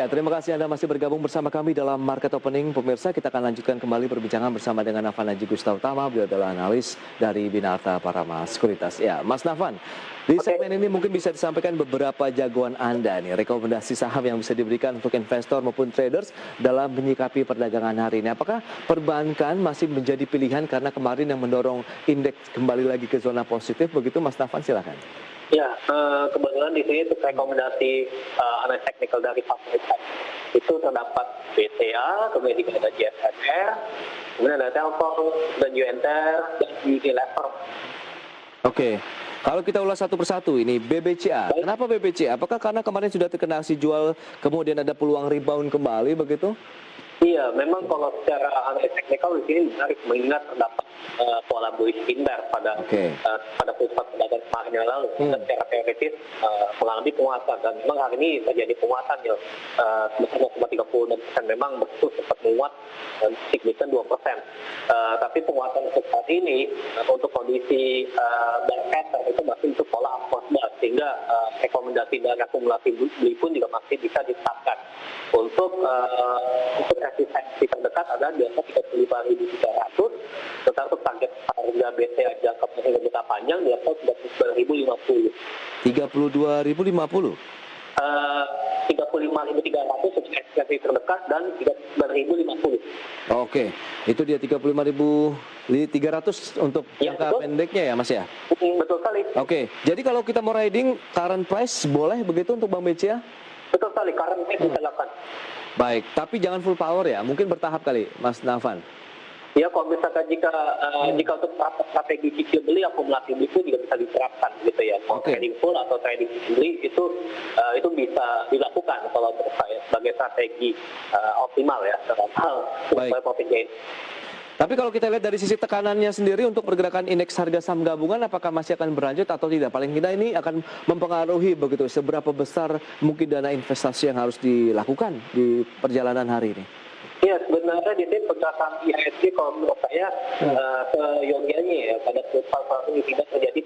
Ya, terima kasih Anda masih bergabung bersama kami dalam Market Opening. Pemirsa, kita akan lanjutkan kembali perbincangan bersama dengan Nafan Haji Gustawtama. Beliau adalah analis dari Binarta Parama Sekuritas. Ya, Mas Nafan, di segmen ini mungkin bisa disampaikan beberapa jagoan Anda nih, rekomendasi saham yang bisa diberikan untuk investor maupun traders dalam menyikapi perdagangan hari ini. Apakah perbankan masih menjadi pilihan karena kemarin yang mendorong indeks kembali lagi ke zona positif? Begitu Mas Nafan, silakan. Ya, kebetulan di sini untuk rekomendasi analis teknikal dari favorit itu terdapat BCA, kemudian juga ada JSR, kemudian ada Telkom, dan UNTER, dan Unilever. Oke, kalau kita ulas satu persatu ini BBCA. Baik. Kenapa BBCA? Apakah karena kemarin sudah terkena aksi jual, kemudian ada peluang rebound kembali begitu? Iya, memang kalau secara analis teknikal di sini menarik mengingat terdapat pola bullish inverse pada pusat perdagangan kemarin yang lalu. Dan secara teoritis mengalami penguatan, dan memang hari ini terjadi penguatan ya sebesar 0,36%. Memang betul sempat menguat signifikan 2%. Tapi penguatan untuk saat ini untuk kondisi bear pattern itu masih untuk pola upward bar, sehingga rekomendasi dari akumulasi beli pun juga masih bisa ditetapkan. Untuk resistensi terdekat adalah di atas 35.300, tentang untuk target harga BCA jangka pendek dan jangka panjang di atas 39.050. 32.050. 35.300 untuk resistensi terdekat dan 39.050. Oke, itu dia 35.300 untuk jangka pendeknya ya Mas ya? Betul sekali. Oke, jadi kalau kita mau riding current price boleh begitu untuk Bank BCA? Betul sekali, current price bisa lakukan. Baik, tapi jangan full power ya, mungkin bertahap kali Mas Nafan. Ya, kalau misalkan jika untuk strategi cicil beli, akumulasi beli pun juga bisa diterapkan gitu ya. Mau trading full atau trading cicil beli itu bisa dilakukan kalau menurut saya sebagai strategi optimal ya dalam hal supaya profit gain. Tapi kalau kita lihat dari sisi tekanannya sendiri untuk pergerakan indeks harga saham gabungan, apakah masih akan berlanjut atau tidak? Paling tidak ini akan mempengaruhi begitu seberapa besar mungkin dana investasi yang harus dilakukan di perjalanan hari ini. Ya, sebenarnya di sini pergerakan IHSG kalau menurut saya seyogianya ya pada saat ini tidak terjadi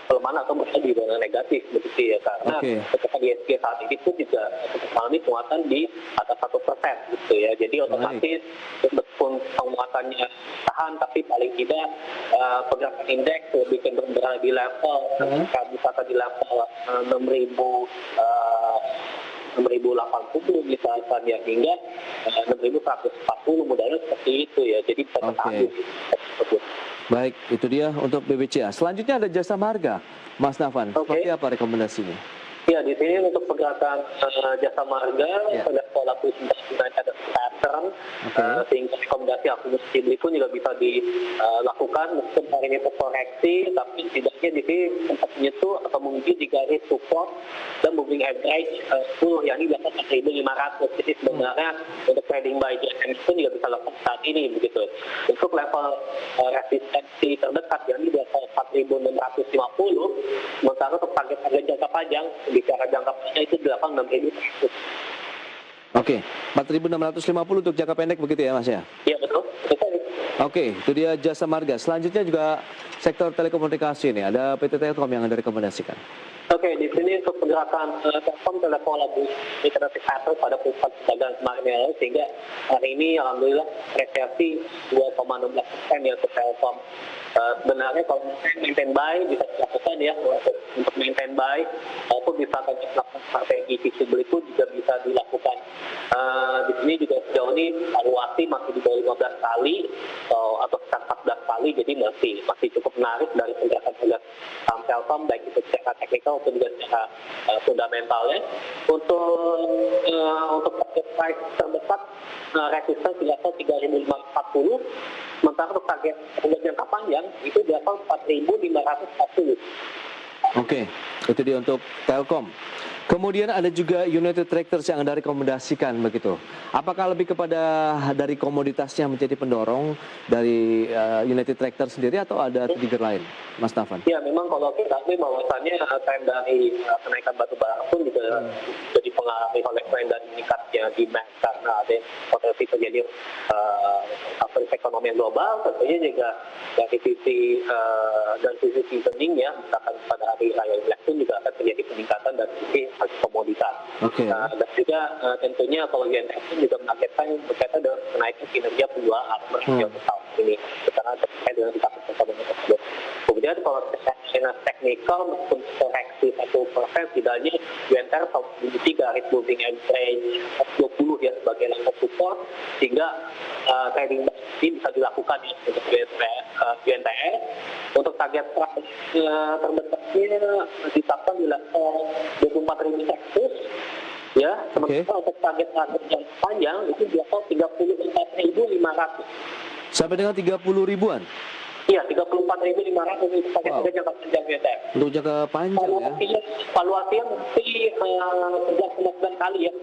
pelemahan atau bahkan di zona negatif begitu ya, karena ketika IHSG saat ini pun juga mengalami penguatan di atas 1% gitu ya. Jadi otomatis meskipun penguatannya tahan, tapi paling tidak pergerakan indeks lebih cenderung berada di level misalkan di level 6.080 misalkan ya, hingga 6.140 modalnya seperti itu ya. Jadi bisa bertahan tersebut. Baik, itu dia untuk BBCA. Selanjutnya ada Jasa Marga, Mas Nafan. Seperti apa rekomendasinya? Ya, di sini untuk pergerakan Jasa Marga pada pola ada pattern, sehingga rekomendasi akumulasi beli pun juga bisa dilakukan meskipun hari ini terkoreksi, tapi setidaknya di sini sempat menyentuh atau menguji di garis support dan moving average 10 yang ini di atas 4.500. Jadi sebenarnya untuk trading buy JSM pun juga bisa lakukan saat ini begitu. Untuk level resistensi terdekat yang ini di atas 4.650, sementara untuk target harga jangka panjang bicara jangka panjang itu 86.100. Oke, 4.650 untuk jangka pendek begitu ya Mas ya? Iya, betul. Oke, itu dia Jasa Marga. Selanjutnya juga sektor telekomunikasi nih, ada PT Telkom yang Anda rekomendasikan. Oke, di sini untuk pergerakan Telkom telepon lagu integratif pada pusat perdagangan kemarin yang lalu, sehingga hari ini alhamdulillah reaksi 2,16% ya untuk Telkom. Sebenarnya kalau maintain buy bisa dilakukan ya, untuk maintain buy ataupun misalkan melakukan strategi cicil beli itu juga bisa dilakukan. Di sini juga sejauh ini valuasi masih di bawah 15 kali atau sekitar 14 kali, jadi masih cukup menarik dari pergerakan saham Telkom baik itu secara teknikal maupun juga secara fundamentalnya. Untuk target price terdekat resisten di level 3.540, sementara untuk target jangka panjang itu di level 4.540. Oke, itu dia untuk Telkom. Kemudian ada juga United Tractors yang Anda rekomendasikan begitu. Apakah lebih kepada dari komoditasnya menjadi pendorong dari United Tractors sendiri atau ada trigger lain, Mas Nafan? Ya, memang kalau kita lihat bahwasannya tren dari kenaikan batu bara pun juga jadi pengaruhi oleh tren dari meningkatnya demand karena ada potensi terjadi faktor ekonomi global, tentunya juga dari sisi seasoningnya, misalkan pada hari raya Imlek pun juga akan terjadi peningkatan dari sisi harga komoditas. Dan juga tentunya kalau UNTR pun juga menargetkan berkaitan dengan kenaikan kinerja penjualan untuk tahun ini, karena terkait dengan kasus ekonomi tersebut. Kemudian kalau secara teknikal maupun koreksi 1% setidaknya UNTR tahun 2023 garis moving average 20 ya sebagai level support, sehingga trading ini bisa dilakukan ya untuk UNTR. Untuk target terbesarnya ditetapkan di level 24.100 ya. Sementara untuk target yang panjang itu di level 34.500 sampai dengan 30 ribuan. Iya, 34.500 itu target jangka panjang UNTR. Untuk jangka panjang ya. Valuasinya masih 11 kali ya.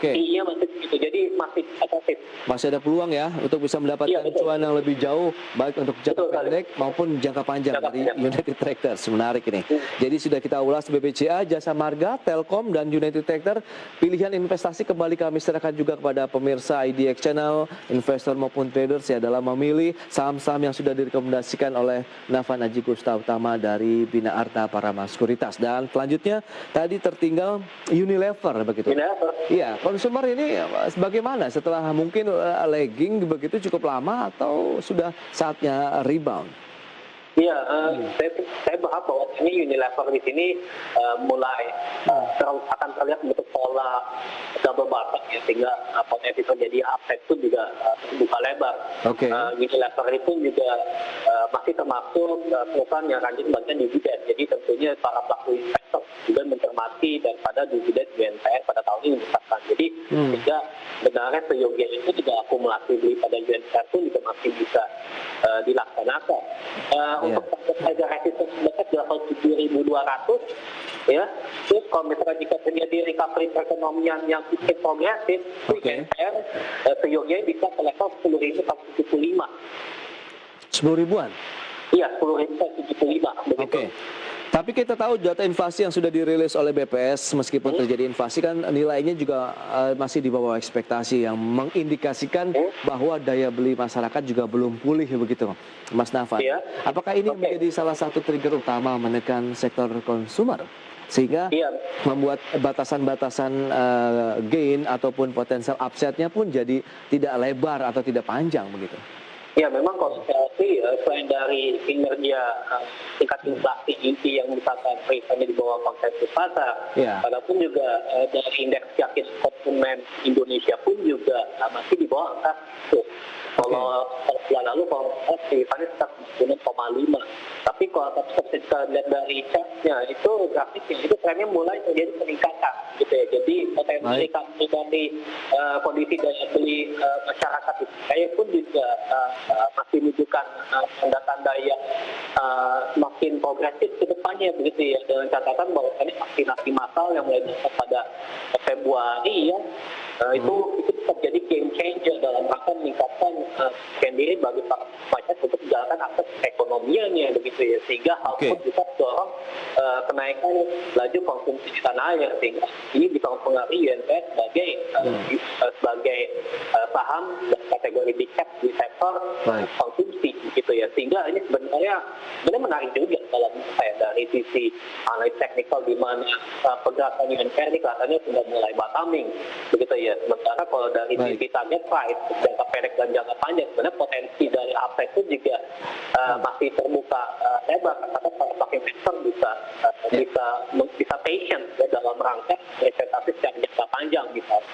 Iya masih begitu, jadi masih atraktif. Masih ada peluang ya untuk bisa mendapatkan cuan yang lebih jauh, baik untuk jangka pendek maupun jangka panjang dari United Tractors. Menarik ini. Jadi sudah kita ulas BBCA, Jasa Marga, Telkom, dan United Tractor. Pilihan investasi kembali kami serahkan juga kepada pemirsa IDX Channel, investor maupun traders ya, dalam memilih saham-saham yang sudah direkomendasikan oleh Nafan Aji Gustautama dari Bina Arta Parama Sekuritas. Dan selanjutnya tadi tertinggal Unilever begitu. Iya, konsumer ini bagaimana setelah mungkin lagging begitu cukup lama atau sudah saatnya rebound? Iya, saya berharap bahwa ini Unilever di sini mulai akan terlihat bentuk pola double bottom ya, sehingga potensi terjadi upside itu juga terbuka lebar. Unilever itu juga masih termasuk perusahaan yang rajin bagian dividen. Jadi tentunya para pelaku investor juga mencermati daripada dividen UNTR pada tahun ini misalkan. Jadi sehingga sebenarnya seyogianya itu juga akumulasi beli pada UNTR pun juga masih bisa dilaksanakan. Untuk harga resistance dekat di level 7.200 ya. Terus kalau misalnya jika terjadi recovery perekonomian yang cukup progresif, UNTR seyogianya bisa ke level 10.175. 10 ribuan? Iya, 10.175 begitu. Tapi kita tahu data inflasi yang sudah dirilis oleh BPS, meskipun terjadi inflasi kan nilainya juga masih di bawah ekspektasi, yang mengindikasikan bahwa daya beli masyarakat juga belum pulih begitu, Mas Nafan. Apakah ini menjadi salah satu trigger utama menekan sektor konsumer? Sehingga membuat batasan-batasan gain ataupun potensial upside-nya pun jadi tidak lebar atau tidak panjang begitu. Ya, memang konsentrasi selain dari kinerja tingkat inflasi inti yang misalkan rate-nya di bawah konsensus pasar, walaupun juga dari indeks yakin konsumen Indonesia pun juga masih di bawah angka 10. Kalau bulan lalu kalau rate-nya sekitar 9,5. Tapi kalau kita lihat dari chart-nya itu grafiknya itu trennya mulai terjadi peningkatan gitu ya. Jadi potensi dari kondisi daya beli masyarakat itu saya pun juga masih menunjukkan tanda-tanda yang semakin progresif ke depannya begitu ya, dengan catatan bahwa ini vaksinasi massal yang mulai pada Februari ya, itu terjadi game changer dalam rangka meningkatkan diri bagi para masyarakat untuk menjalankan akses ekonomianya begitu ya, sehingga hal tersebut bisa dorong kenaikan laju konsumsi di tanah air, sehingga ini bisa mempengaruhi UNTR sebagai saham kategori big cap di sektor konsumsi gitu ya, sehingga ini sebenarnya menarik juga dalam saya dari sisi analis teknikal, di mana pergerakan UNTR ini kelihatannya sudah mulai bottoming begitu ya. Sementara kalau dari sisi target price jangka pendek dan jangka panjang sebenarnya potensi dari upside itu juga masih terbuka lebar, karena para pelaku investor bisa patient ya, dalam rangka investasi secara jangka panjang misalnya.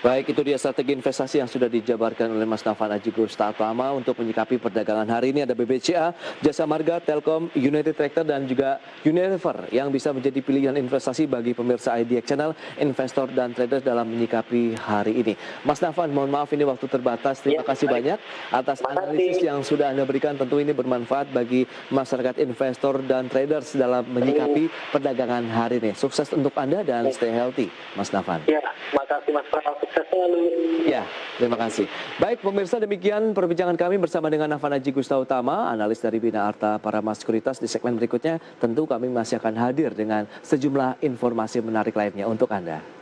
Baik, itu dia strategi investasi yang sudah dijabarkan oleh Mas Nafan Aji Gustautama untuk menyikapi perdagangan hari ini. Ada BBCA, Jasa Marga, Telkom, United Tractor, dan juga Unilever yang bisa menjadi pilihan investasi bagi pemirsa IDX Channel, investor dan traders dalam menyikapi hari ini. Mas Nafan, mohon maaf ini waktu terbatas. Terima kasih banyak atas analisis yang sudah Anda berikan. Tentu ini bermanfaat bagi masyarakat investor dan traders dalam menyikapi perdagangan hari ini. Sukses untuk Anda dan stay healthy, Mas Nafan. Ya, terima kasih Mas Pras. Ya, terima kasih. Baik pemirsa, demikian perbincangan kami bersama dengan Nafan Aji Gustautama, analis dari Bina Arta Parama Sekuritas. Di segmen berikutnya tentu kami masih akan hadir dengan sejumlah informasi menarik lainnya untuk Anda.